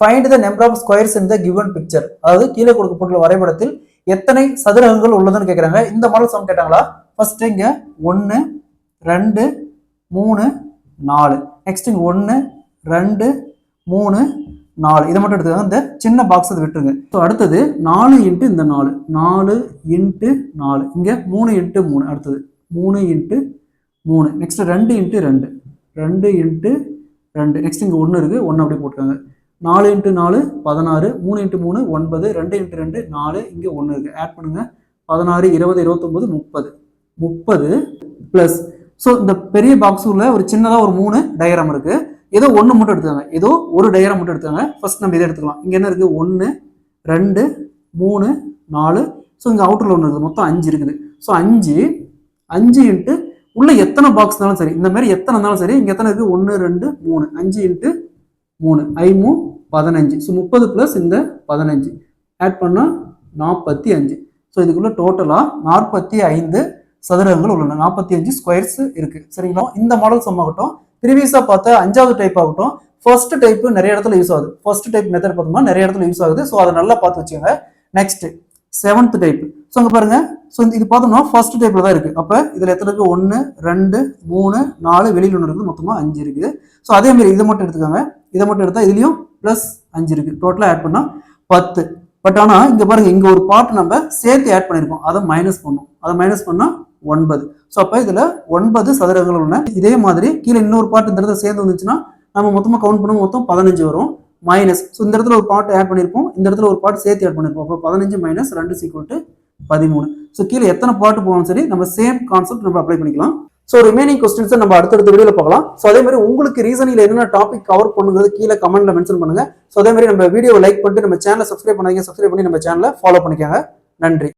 Find the number of squares in the given picture. அதாவது கீழே கொடுக்கப்பட்டுள்ள வரைபடத்தில் எத்தனை சதுரகங்கள் உள்ளதுன்னு கேட்குறாங்க. இந்த மாடல் சம் கேட்டாங்களா? ஃபர்ஸ்ட் இங்க 1 2 3 4. நெக்ஸ்ட் இங்க 1 2 3 4. இதை மட்டும் எடுத்துக்காங்க. இந்த சின்ன பாக்ஸ் அதை விட்டுருங்க. ஸோ அடுத்தது 4 இன்ட்டு இந்த 4 4 இன்ட்டு 4. இங்கே 3 இன்ட்டு 3. அடுத்தது 3 into 3. Next 2 into 2 2 into 2. Next இங்கே 1 இருக்குது, 1 அப்படியே போட்டுக்காங்க. 4 இன்ட்டு 4 16. 3 இன்ட்டு 3 9. 2 இன்ட்டு 2 4. இங்கே 1 இருக்குது. ஆட் பண்ணுங்க. 16 20 29 30 30 ப்ளஸ். ஸோ இந்த பெரிய பாக்ஸுக்குள்ள ஒரு சின்னதாக ஒரு 3 டயக்ராம் இருக்குது. ஏதோ ஒன்று மட்டும் எடுத்துக்காங்க. ஏதோ ஒரு டயக்ராம் மட்டும் எடுத்துக்காங்க. ஃபர்ஸ்ட் நம்ம இதை எடுத்துக்கலாம். இங்கே என்ன இருக்குது? 1 2 3 4. ஸோ இங்கே அவுட்டரில் ஒன்று இருக்குது. மொத்தம் 5 இருக்குது. ஸோ 5 இன்ட்டு உள்ள எத்தனை பாக்ஸ் இருந்தாலும் சரி, இந்த மாதிரி எத்தனை இருந்தாலும் சரி, இங்கே எத்தனை இருக்குது? 1 2 3. 5 இன்ட்டு 3 5 15. ஸோ 30 ப்ளஸ் இந்த 15 ஆட் பண்ணால் 45. ஸோ இதுக்குள்ள டோட்டலாக 45 சதுரங்கள் உள்ளன. 45 ஸ்கொயர்ஸ் இருக்கு. சரிங்களா? இந்த மாடல் சம் ஆகட்டும், ப்ரீவியஸாக பார்த்த 5வது டைப் ஆகட்டும், ஃபர்ஸ்ட் டைப் நிறைய இடத்துல யூஸ் ஆகுது. ஃபர்ஸ்ட் டைப் மெத்தட் பார்த்தோம்னா நிறைய இடத்துல யூஸ் ஆகுது. ஸோ அதை நல்லா பார்த்து வச்சுங்க. Next 7th type. ஸோ அங்கே பாருங்க. ஸோ இது பார்த்தோம்னா ஃபர்ஸ்ட் டைப்ல தான் இருக்கு. அப்போ இதில் எத்தனை இருக்கு? 1 2 3 4. வெளியில் ஒன்று இருக்குது. மொத்தமாக 5 இருக்குது. ஸோ அதே மாதிரி இதை மட்டும் எடுத்துக்காங்க. இதை மட்டும் எடுத்தால் இதுலையும் ப்ளஸ் 5 இருக்கு. டோட்டலாக ஆட் பண்ணால் 10. பட் ஆனால் இங்கே பாருங்க, இங்கே ஒரு பார்ட் நம்ம சேர்த்து ஆட் பண்ணியிருக்கோம். அதை மைனஸ் பண்ணோம். அதை மைனஸ் பண்ணால் 9. ஸோ அப்போ இதில் 9 சதுரங்கள் உள்ளன. இதே மாதிரி கீழே இன்னொரு பார்ட் இந்த இடத்துல சேர்ந்து வந்துச்சுன்னா நம்ம மொத்தமாக கவுண்ட் பண்ணுவோம். மொத்தம் 15 வரும். மைனஸ். ஸோ இந்த இடத்துல ஒரு பார்ட் ஆட் பண்ணியிருப்போம், இந்த இடத்துல ஒரு பார்ட் சேர்த்து ஆட் பண்ணியிருப்போம். அப்போ 15 மைனஸ் 2 = 13. ஸோ கீழே எத்தனை பார்ட் போகணும் சரி, நம்ம சேம் கான்செப்ட் நம்ம அப்ளை பண்ணிக்கலாம். ஸோ ரிமைனிங் கொஸ்டின்ஸை நம்ம அடுத்தடுத்த வீடியோவில் பார்க்கலாம். ஸோ அதே மாதிரி உங்களுக்கு ரீசனில் என்னென்ன டாபிக் கவர் பண்ணுங்கிறது கீழே கமெண்ட்ல மென்ஷன் பண்ணுங்க. ஸோ அதே மாதிரி நம்ம வீடியோவை லைக் பண்ணிட்டு நம்ம சேனலை சப்ஸ்கிரைப் பண்ணாதீங்க. சப்ஸ்கிரைப் பண்ணி நம்ம சேனலை ஃபாலோ பண்ணிக்கோங்க. நன்றி.